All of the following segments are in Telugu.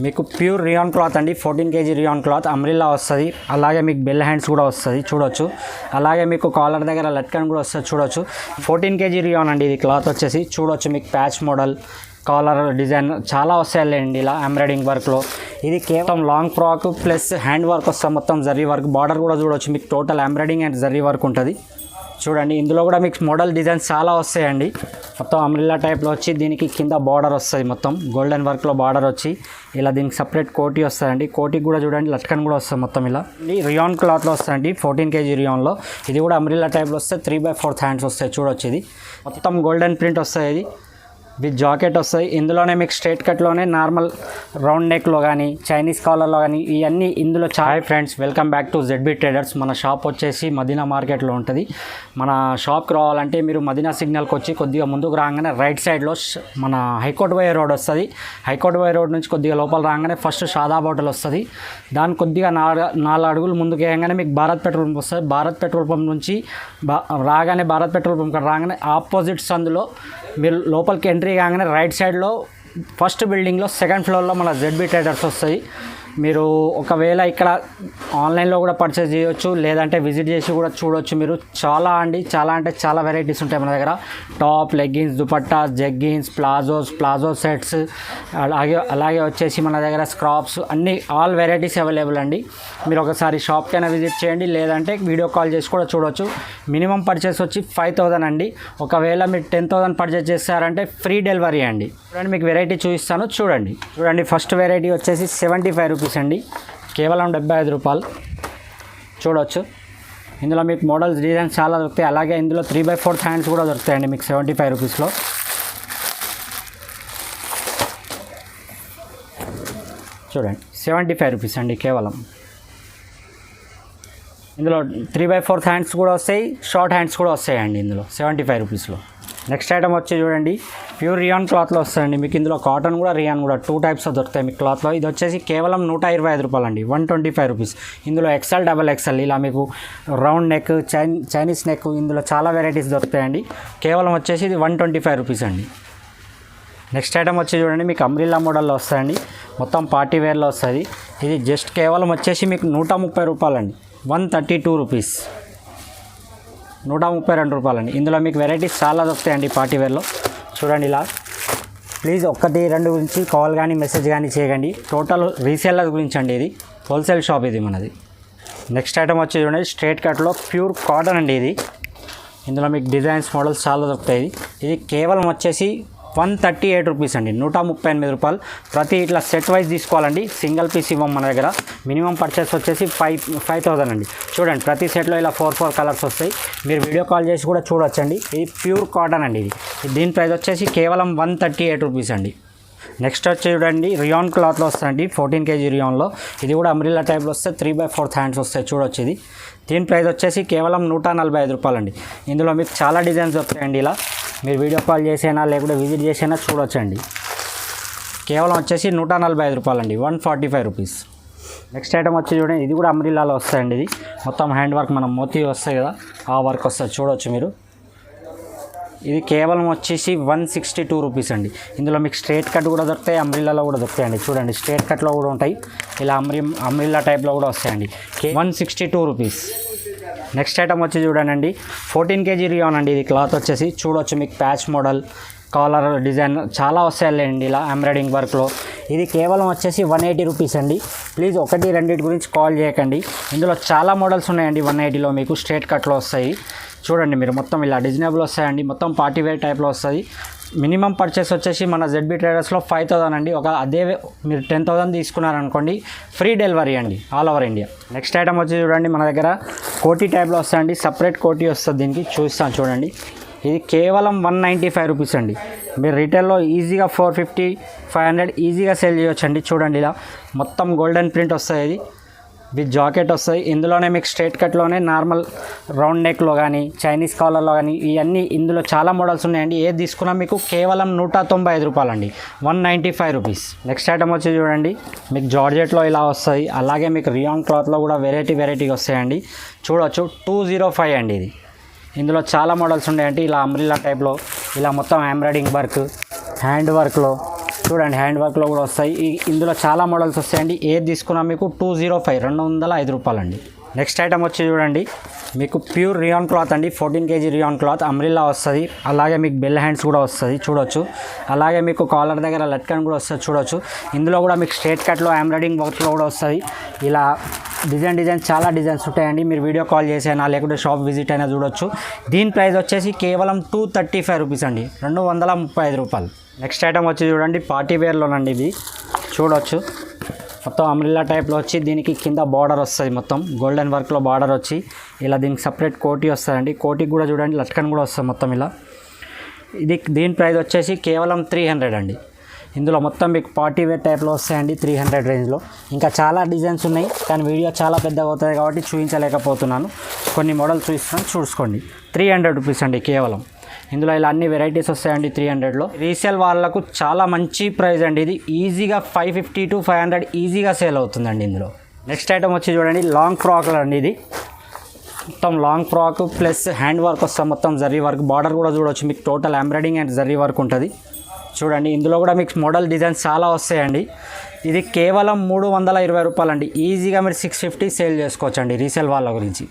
మీకు ప్యూర్ రియాన్ క్లాత్ అండి, 14 kg రియాన్ క్లాత్ అంబ్రిల్లా వస్తుంది. అలాగే మీకు బెల్ హ్యాండ్స్ కూడా వస్తుంది చూడొచ్చు. అలాగే మీకు కాలర్ దగ్గర లట్కన్ కూడా వస్తుంది చూడొచ్చు. 14 kg రియాన్ అండి ఇది క్లాత్ వచ్చేసి చూడొచ్చు. మీకు ప్యాచ్ మోడల్ కాలర్ డిజైన్ చాలా వస్తాయండి ఇలా ఎంబ్రాయిడింగ్ వర్క్లో. ఇది కేవలం long frock plus hand work వస్తుంది, మొత్తం జరీ వర్క్. బార్డర్ కూడా చూడొచ్చు, మీకు total embroidering and zari work ఉంటుంది చూడండి. ఇందులో కూడా మీకు మోడల్ డిజైన్స్ చాలా వస్తాయండి. మొత్తం అంబ్రిల్లా టైప్లో వచ్చి దీనికి కింద బార్డర్ వస్తుంది, మొత్తం గోల్డెన్ వర్క్లో బార్డర్ వచ్చి ఇలా దీనికి సపరేట్ కోటీ వస్తుందండి. కోటీకి కూడా చూడండి లట్కన్ కూడా వస్తుంది మొత్తం ఇలా. ఇది రియాన్ క్లాత్లో వస్తుందండి 14 kg రియాన్లో. ఇది కూడా అంబ్రిల్లా టైప్లో వస్తే 3/4 హ్యాండ్స్ వస్తాయి చూడొచ్చు. ఇది మొత్తం గోల్డెన్ ప్రింట్ వస్తాయి, ఇది విత్ జాకెట్ వస్తాయి. ఇందులోనే మీకు స్ట్రైట్ కట్లోనే నార్మల్ రౌండ్ నెక్లో కానీ చైనీస్ కాలర్లో కానీ ఇవన్నీ ఇందులో hi friends, welcome back to ZB traders. మన షాప్ వచ్చేసి మదీనా మార్కెట్లో ఉంటుంది. మన షాప్కి రావాలంటే మీరు మదీనా సిగ్నల్కి వచ్చి కొద్దిగా ముందుకు రాగానే రైట్ సైడ్లో మన హైకోర్ట్ వై రోడ్ వస్తుంది. హైకోర్ట్ వై రోడ్ నుంచి కొద్దిగా లోపల రాగానే ఫస్ట్ షాదాబ్ హోటల్ వస్తుంది. దాని కొద్దిగా 4 అడుగులు ముందుకు వేయగానే మీకు భారత్ పెట్రోల్ పంప్ వస్తుంది. భారత్ పెట్రోల్ పంప్ నుంచి రాగానే భారత్ పెట్రోల్ పంప్ రాగానే ఆపోజిట్ సందులో మీరు లోపలికి ఎంట్రీ కాగానే రైట్ సైడ్లో ఫస్ట్ బిల్డింగ్లో సెకండ్ ఫ్లోర్లో మన ZB ట్రేడర్స్ వస్తాయి. మీరు ఒకవేళ ఇక్కడ ఆన్లైన్లో కూడా పర్చేస్ చేయొచ్చు, లేదంటే విజిట్ చేసి కూడా చూడొచ్చు. మీరు చాలా అంటే చాలా వెరైటీస్ ఉంటాయి మన దగ్గర. Top, leggings, dupatta, jeggings, palazzo sets, అలాగే వచ్చేసి మన దగ్గర స్క్రాప్స్ అన్ని ఆల్ వెరైటీస్ అవైలబుల్ అండి. మీరు ఒకసారి షాప్కైనా విజిట్ చేయండి, లేదంటే వీడియో కాల్ చేసి కూడా చూడొచ్చు. మినిమం పర్చేస్ వచ్చి 5,000 అండి. ఒకవేళ మీరు 10,000 పర్చేస్ చేస్తారంటే ఫ్రీ డెలివరీ అండి. చూడండి మీకు వెరైటీ చూపిస్తాను చూడండి. ఫస్ట్ వెరైటీ వచ్చేసి 75 రూపీస్ అండి, కేవలం 75 రూపాయలు చూడవచ్చు. ఇందులో మీకు మోడల్స్ డిజైన్స్ చాలా దొరుకుతాయి. అలాగే ఇందులో 3/4 హ్యాండ్స్ కూడా దొరుకుతాయండి మీకు 75 రూపీస్లో. చూడండి 75 రూపీస్ అండి కేవలం. ఇందులో 3/4 హ్యాండ్స్ కూడా వస్తాయి, షార్ట్ హ్యాండ్స్ కూడా వస్తాయండి ఇందులో 75 రూపీస్లో. నెక్స్ట్ ఐటమ్ వచ్చి చూడండి, ప్యూర్ రియాన్ క్లాత్లో వస్తాయండి మీకు. ఇందులో కాటన్ కూడా రియాన్ కూడా 2 టైప్స్ దొరుకుతాయి మీకు క్లాత్లో. ఇది వచ్చేసి కేవలం 125 రూపాయలు అండి, 125 రూపీస్. ఇందులో XL, XXL ఇలా మీకు రౌండ్ నెక్, చైనీస్ నెక్, ఇందులో చాలా వెరైటీస్ దొరుకుతాయండి. కేవలం వచ్చేసి ఇది 125 రూపీస్ అండి. నెక్స్ట్ ఐటమ్ వచ్చి చూడండి, మీకు అంబ్రిల్లా మోడల్లో వస్తాయండి, మొత్తం పార్టీ వేర్లో వస్తుంది. ఇది జస్ట్ కేవలం వచ్చేసి మీకు 130 రూపాయలండి, 132 రూపీస్, 132 రూపాయలండి. ఇందులో మీకు వెరైటీస్ చాలా దొరుకుతాయండి పార్టీ వేర్లో. చూడండి ఇలా. ప్లీజ్ 1, 2 గురించి కాల్ కానీ మెసేజ్ కానీ చేయకండి. టోటల్ రీసేలర్ గురించి అండి, ఇది హోల్సేల్ షాప్ ఇది మనది. నెక్స్ట్ ఐటమ్ వచ్చి చూడండి, స్ట్రైట్ కట్లో ప్యూర్ కాటన్ అండి ఇది. ఇందులో మీకు డిజైన్స్ మోడల్స్ చాలా దొరుకుతాయి. ఇది కేవలం వచ్చేసి 138 రూపీస్ అండి, 138 రూపాయలు. ప్రతి ఇట్లా సెట్ వైజ్ తీసుకోవాలండి, సింగిల్ పీస్ ఇవ్వం మన దగ్గర. మినిమం పర్చేస్ వచ్చేసి 5,000 అండి. చూడండి ప్రతి సెట్లో ఇలా 4 కలర్స్ వస్తాయి. మీరు వీడియో కాల్ చేసి కూడా చూడొచ్చండి. ఇది ప్యూర్ కాటన్ అండి. దీని ప్రైస్ వచ్చేసి కేవలం 138 రూపీస్ అండి. నెక్స్ట్ వచ్చి చూడండి, రియాన్ క్లాత్లో వస్తుందండి 14 kg రియాన్లో. ఇది కూడా అంబ్రిల్లా టైప్లో వస్తే 3/4 హ్యాండ్స్ వస్తాయి చూడొచ్చు. ఇది దీని ప్రైస్ వచ్చేసి కేవలం 145 రూపాయలు అండి. ఇందులో మీకు చాలా డిజైన్స్ వస్తాయండి. ఇలా మీరు వీడియో కాల్ చేసైనా లేకుంటే విజిట్ చేసైనా చూడొచ్చండి. కేవలం వచ్చేసి 145 రూపాయలండి, 145 రూపీస్. నెక్స్ట్ ఐటమ్ వచ్చి చూడండి, ఇది కూడా అంబ్రిల్లాలో వస్తాయండి. ఇది మొత్తం హ్యాండ్ వర్క్, మనం మోతీ వస్తాయి కదా ఆ వర్క్ వస్తుంది చూడొచ్చు మీరు. ఇది కేవలం వచ్చేసి 162 రూపీస్ అండి. ఇందులో మీకు స్ట్రైట్ కట్ కూడా దొరుకుతాయి, అంబ్రిల్లాలో కూడా దొరుకుతాయండి. చూడండి స్ట్రైట్ కట్లో కూడా ఉంటాయి, ఇలా అంబ్రిల్లా టైప్లో కూడా వస్తాయండి. 162 రూపీస్. నెక్స్ట్ ఐటమ్ వచ్చి చూడండి, 14 kg రియాన్ అండి. ఇది క్లాత్ వచ్చేసి చూడొచ్చు, మీకు ప్యాచ్ మోడల్ కాలర్ డిజైన్ చాలా వస్తాయండి ఇలా ఎంబ్రాయిడింగ్ వర్క్లో. ఇది కేవలం వచ్చేసి 180 రూపీస్ అండి. ప్లీజ్ 1, 2 గురించి కాల్ చేయకండి. ఇందులో చాలా మోడల్స్ ఉన్నాయండి 180లో మీకు. స్ట్రైట్ కట్లో వస్తాయి చూడండి మీరు, మొత్తం ఇలా డిజైనబుల్ వస్తాయండి, మొత్తం పార్టీ వేర్ టైప్లో వస్తుంది. మినిమం పర్చేస్ వచ్చేసి మన ZB ట్రేడర్స్లో 5,000 అండి. అదే మీరు 10,000 తీసుకున్నారనుకోండి ఫ్రీ డెలివరీ అండి, all over India. Next item వచ్చి చూడండి, మన దగ్గర కోటీ టైప్లో వస్తాయండి, సపరేట్ కోటీ వస్తుంది దీనికి. చూస్తాను చూడండి, ఇది కేవలం 195 రూపీస్ అండి. మీరు రీటైల్లో ఈజీగా 450, 500 ఈజీగా సేల్ చేయొచ్చండి. చూడండి ఇలా మొత్తం గోల్డెన్ ప్రింట్ వస్తుంది, ఇది విత్ జాకెట్ వస్తాయి. ఇందులోనే మీకు స్ట్రైట్ కట్లోనే నార్మల్ రౌండ్ నెక్లో కానీ చైనీస్ కాలర్లో కానీ ఇవన్నీ ఇందులో చాలా మోడల్స్ ఉన్నాయండి. ఏది తీసుకున్నా మీకు కేవలం 195 రూపాయలండి, 195 రూపీస్. నెక్స్ట్ ఐటమ్ వచ్చి చూడండి, మీకు జార్జెట్లో ఇలా వస్తాయి. అలాగే మీకు రియాన్ క్లాత్లో కూడా వెరైటీగా వస్తాయండి. చూడవచ్చు 205 అండి ఇది. ఇందులో చాలా మోడల్స్ ఉన్నాయండి. ఇలా అంబ్రిల్లా టైప్లో ఇలా మొత్తం ఎంబ్రాయిడింగ్ వర్క్, హ్యాండ్ వర్క్లో చూడండి హ్యాండ్ వర్క్లో కూడా వస్తాయి. ఇందులో చాలా మోడల్స్ వస్తాయండి. ఏది తీసుకున్నా మీకు 205 205 రూపాయలండి. నెక్స్ట్ ఐటమ్ వచ్చి చూడండి, మీకు ప్యూర్ రియాన్ క్లాత్ అండి. 14 kg రియాన్ క్లాత్ అంబ్రిల్లా వస్తుంది. అలాగే మీకు బెల్ హ్యాండ్స్ కూడా వస్తుంది చూడొచ్చు. అలాగే మీకు కాలర్ దగ్గర లట్కన్ కూడా వస్తుంది చూడొచ్చు. ఇందులో కూడా మీకు స్ట్రేట్ కట్లో ఎంబ్రాయిడింగ్ వర్క్లో కూడా వస్తుంది. ఇలా డిజైన్ చాలా డిజైన్స్ ఉంటాయండి. మీరు వీడియో కాల్ చేసైనా లేకుంటే షాప్ విజిట్ అయినా చూడొచ్చు. దీని ప్రైస్ వచ్చేసి కేవలం 235 రూపీస్ అండి, 235 రూపాయలు. నెక్స్ట్ ఐటమ్ వచ్చి చూడండి, పార్టీ వేర్లోనండి. ఇది చూడొచ్చు, మొత్తం అంబ్రిల్లా టైప్లో వచ్చి దీనికి కింద బార్డర్ వస్తుంది. మొత్తం గోల్డెన్ వర్క్లో బార్డర్ వచ్చి ఇలా దీనికి సపరేట్ కోటీ వస్తుందండి. కోటీకి కూడా చూడండి లట్కన్ కూడా వస్తుంది మొత్తం ఇలా. దీని ప్రైస్ వచ్చేసి కేవలం 300 అండి. ఇందులో మొత్తం మీకు పార్టీ వేర్ టైప్లో వస్తాయండి 300 రేంజ్లో. ఇంకా చాలా డిజైన్స్ ఉన్నాయి, కానీ వీడియో చాలా పెద్దగా అవుతుంది కాబట్టి చూపించలేకపోతున్నాను. కొన్ని మోడల్స్ చూపిస్తాను, చూసుకోండి. 300 రూపీస్ అండి కేవలం. ఇందులో ఇలా అన్ని వెరైటీస్ వస్తాయండి 300లో. రీసేల్ వాళ్ళకు చాలా మంచి ప్రైస్ అండి. ఇది ఈజీగా 550 to 500 ఈజీగా సేల్ అవుతుందండి ఇందులో. నెక్స్ట్ ఐటమ్ వచ్చి చూడండి, లాంగ్ ఫ్రాక్లు అండి. ఇది మొత్తం long frock plus hand work వస్తుంది. మొత్తం జరీ వర్క్, బార్డర్ కూడా చూడవచ్చు. మీకు total embroidering and zari work ఉంటుంది చూడండి. ఇందులో కూడా మీకు మోడల్ డిజైన్స్ చాలా వస్తాయండి. ఇది కేవలం 320 రూపాయలండి. ఈజీగా మీరు 650 సేల్ చేసుకోవచ్చు అండి రీసేల్ వాళ్ళ గురించి.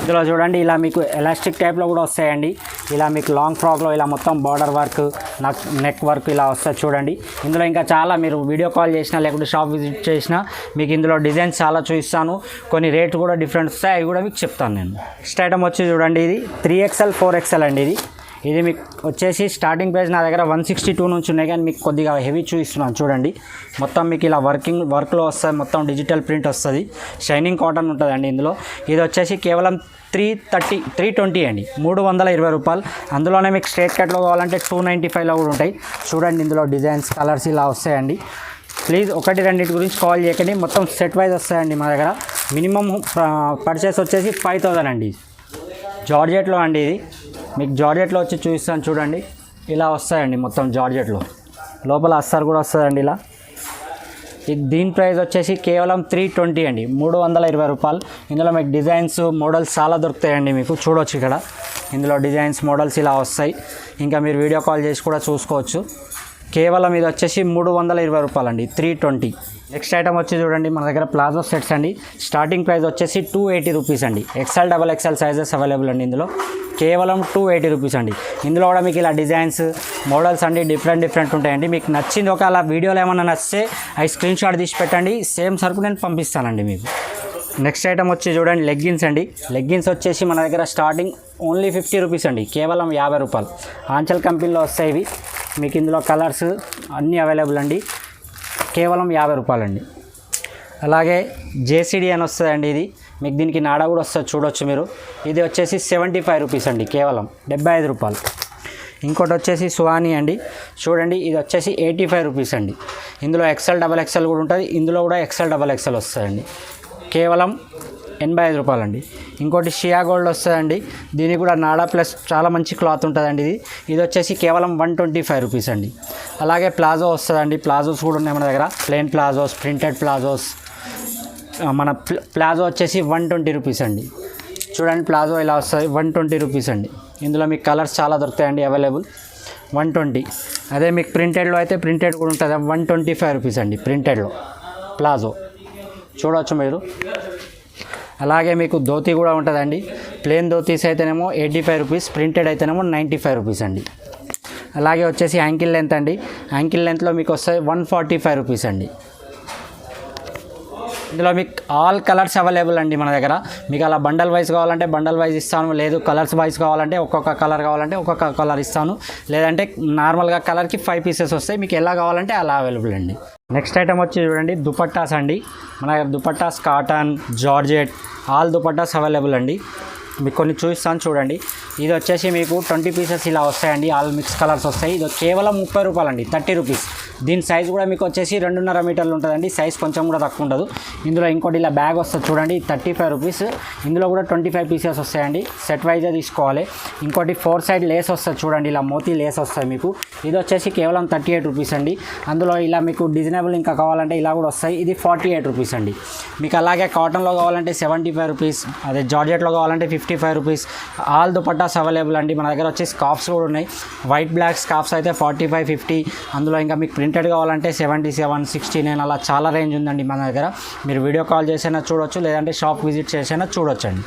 ఇందులో చూడండి ఇలా మీకు ఎలాస్టిక్ టైప్లో కూడా వస్తాయండి. ఇలా మీకు లాంగ్ ఫ్రాక్లో ఇలా మొత్తం బార్డర్ వర్క్, నెక్ వర్క్ ఇలా వస్తుంది చూడండి. ఇందులో ఇంకా చాలా మీరు వీడియో కాల్ చేసినా లేకుంటే షాప్ విజిట్ చేసినా మీకు ఇందులో డిజైన్స్ చాలా చూపిస్తాను. కొన్ని రేట్ కూడా డిఫరెంట్ వస్తాయి, అవి కూడా మీకు చెప్తాను నేను. నెక్స్ట్ ఐటమ్ వచ్చి చూడండి, ఇది 3XL 4XL అండి. ఇది మీకు వచ్చేసి స్టార్టింగ్ ప్రైస్ నా దగ్గర 162 నుంచి ఉన్నాయి, కానీ మీకు కొద్దిగా హెవీ చూపిస్తున్నాను చూడండి. మొత్తం మీకు ఇలా వర్క్లో వస్తుంది. మొత్తం డిజిటల్ ప్రింట్ వస్తుంది. షైనింగ్ కాటన్ ఉంటుందండి ఇందులో. ఇది వచ్చేసి కేవలం 320 అండి, 320 రూపాయలు. అందులోనే మీకు స్ట్రేట్ కట్లో కావాలంటే 295లో కూడా ఉంటాయి చూడండి. ఇందులో డిజైన్స్ కలర్స్ ఇలా వస్తాయండి. ప్లీజ్ ఒకటి రెండింటి గురించి కాల్ చేయకండి, మొత్తం సెట్ వైజ్ వస్తాయండి మా దగ్గర. మినిమం పర్చేస్ వచ్చేసి 5000 అండి. జార్జెట్లో అండి ఇది. మీకు జార్జెట్లో వచ్చి చూపిస్తాను చూడండి. ఇలా వస్తాయండి మొత్తం జార్జెట్లో. లోపల అస్సర్ కూడా వస్తుందండి ఇలా. దీని ప్రైస్ వచ్చేసి కేవలం 320 అండి, 320 రూపాయలు. ఇందులో మీకు డిజైన్స్ మోడల్స్ చాలా దొరుకుతాయండి మీకు చూడవచ్చు. ఇక్కడ ఇందులో డిజైన్స్ మోడల్స్ ఇలా వస్తాయి. ఇంకా మీరు వీడియో కాల్ చేసి కూడా చూసుకోవచ్చు. కేవలం ఇది వచ్చేసి 320 రూపాయలండి, 320. నెక్స్ట్ ఐటమ్ వచ్చి చూడండి, మన దగ్గర ప్లాజో సెట్స్ అండి. స్టార్టింగ్ ప్రైస్ వచ్చేసి 280 రూపీస్ అండి. XL XXL సైజెస్ అవైలబుల్ అండి ఇందులో. కేవలం 280 రూపీస్ అండి. ఇందులో కూడా మీకు ఇలా డిజైన్స్ మోడల్స్ అండి డిఫరెంట్ ఉంటాయండి. మీకు నచ్చింది ఒకవేళ వీడియోలో ఏమన్నా నచ్చితే అవి స్క్రీన్ షాట్ తీసి పెట్టండి, సేమ్ సరుకు నేను పంపిస్తానండి మీకు. నెక్స్ట్ ఐటమ్ వచ్చి చూడండి, లెగ్గిన్స్ అండి. లెగ్గిన్స్ వచ్చేసి మన దగ్గర స్టార్టింగ్ ఓన్లీ 50 రూపీస్ అండి, కేవలం 50 రూపాయలు. ఆంచల్ కంపెనీలో వస్తాయి ఇవి. మీకు ఇందులో కలర్స్ అన్నీ అవైలబుల్ అండి, కేవలం 50 రూపాయలండి. అలాగే JCD అని వస్తుందండి. ఇది మీకు దీనికి నాడ కూడా వస్తుంది చూడొచ్చు మీరు. ఇది వచ్చేసి 75 రూపీస్ అండి, కేవలం 75 రూపాయలు. ఇంకోటి వచ్చేసి సుహాని అండి చూడండి. ఇది వచ్చేసి 85 రూపీస్ అండి. ఇందులో XL XXL కూడా ఉంటుంది. ఇందులో కూడా XL XXL వస్తుందండి, కేవలం 85 రూపాయలండి. ఇంకోటి షియా గోల్డ్ వస్తుందండి. దీనికి కూడా నాడా ప్లస్ చాలా మంచి క్లాత్ ఉంటుందండి. ఇది వచ్చేసి కేవలం 125 రూపీస్ అండి. అలాగే ప్లాజో వస్తుందండి. ప్లాజోస్ కూడా ఉన్నాయి మన దగ్గర, ప్లెయిన్ ప్లాజోస్, ప్రింటెడ్ ప్లాజోస్. మన ప్లాజో వచ్చేసి 120 రూపీస్ అండి. చూడండి ప్లాజో ఇలా వస్తుంది, 120 రూపీస్ అండి. ఇందులో మీకు కలర్స్ చాలా దొరుకుతాయండి అవైలబుల్, 120. అదే మీకు ప్రింటెడ్లో అయితే ప్రింటెడ్ కూడా ఉంటుంది, 125 రూపీస్ అండి ప్రింటెడ్లో ప్లాజో చూడవచ్చు మీరు. అలాగే మీకు ధోతి కూడా ఉంటుందండి. ప్లెయిన్ ధోతీస్ అయితేనేమో 85 రూపీస్, ప్రింటెడ్ అయితేనేమో 95 రూపీస్ అండి. అలాగే వచ్చేసి యాంకిల్ లెంత్ అండి. యాంకిల్ లెంత్లో మీకు వస్తాయి 145 రూపీస్ అండి. ఇందులో మీకు ఆల్ కలర్స్ అవైలబుల్ అండి మన దగ్గర. మీకు అలా బండల్ వైజ్ కావాలంటే బండల్ వైజ్ ఇస్తాను, లేదు కలర్స్ వైజ్ కావాలంటే ఒక్కొక్క కలర్ కావాలంటే ఒక్కొక్క కలర్ ఇస్తాను, లేదంటే నార్మల్గా కలర్కి 5 పీసెస్ వస్తాయి. మీకు ఎలా కావాలంటే అలా అవైలబుల్ అండి. నెక్స్ట్ ఐటమ్ వచ్చి చూడండి, దుపట్టాస్ అండి. మన దగ్గర dupattas cotton, georgette, all dupattas available అండి. మీకు కొన్ని చూపిస్తాను చూడండి. ఇది వచ్చేసి మీకు 20 పీసెస్ ఇలా వస్తాయండి. ఆల్ మిక్స్ కలర్స్ వస్తాయి. ఇది కేవలం 30 రూపాయలు అండి, 30 రూపీస్. దీని సైజ్ కూడా మీకు వచ్చేసి 2.5 మీటర్లు ఉంటుందండి. సైజ్ కొంచెం కూడా తక్కువ ఉండదు. ఇందులో ఇంకోటి ఇలా బ్యాగ్ వస్తుంది చూడండి, 35 రూపీస్. ఇందులో కూడా 25 పీసెస్ వస్తాయండి. సెట్ వైజే తీసుకోవాలి. ఇంకోటి 4 సైడ్ లేస్ వస్తుంది చూడండి, ఇలా మోతీ లేస్ వస్తాయి మీకు. ఇది వచ్చేసి కేవలం 38 రూపీస్ అండి. అందులో ఇలా మీకు డిజైనబుల్ ఇంకా కావాలంటే ఇలా కూడా వస్తాయి. ఇది 48 రూపీస్ అండి. మీకు అలాగే కాటన్లో కావాలంటే 75 రూపీస్, అదే జార్జెట్లో కావాలంటే 55 రూపీస్. ఆల్ దుపట్టాస్ అవైలబుల్ అండి. మన దగ్గర వచ్చి స్కార్ఫ్స్ కూడా ఉన్నాయి. వైట్ బ్లాక్ స్కార్ఫ్స్ అయితే 45, 50. అందులో ఇంకా మీకు ప్రింటెడ్ కావాలంటే 77, 69 అలా చాలా రేంజ్ ఉందండి మన దగ్గర. మీరు వీడియో కాల్ చేసైనా చూడొచ్చు, లేదంటే షాప్ విజిట్ చేసైనా చూడొచ్చండి.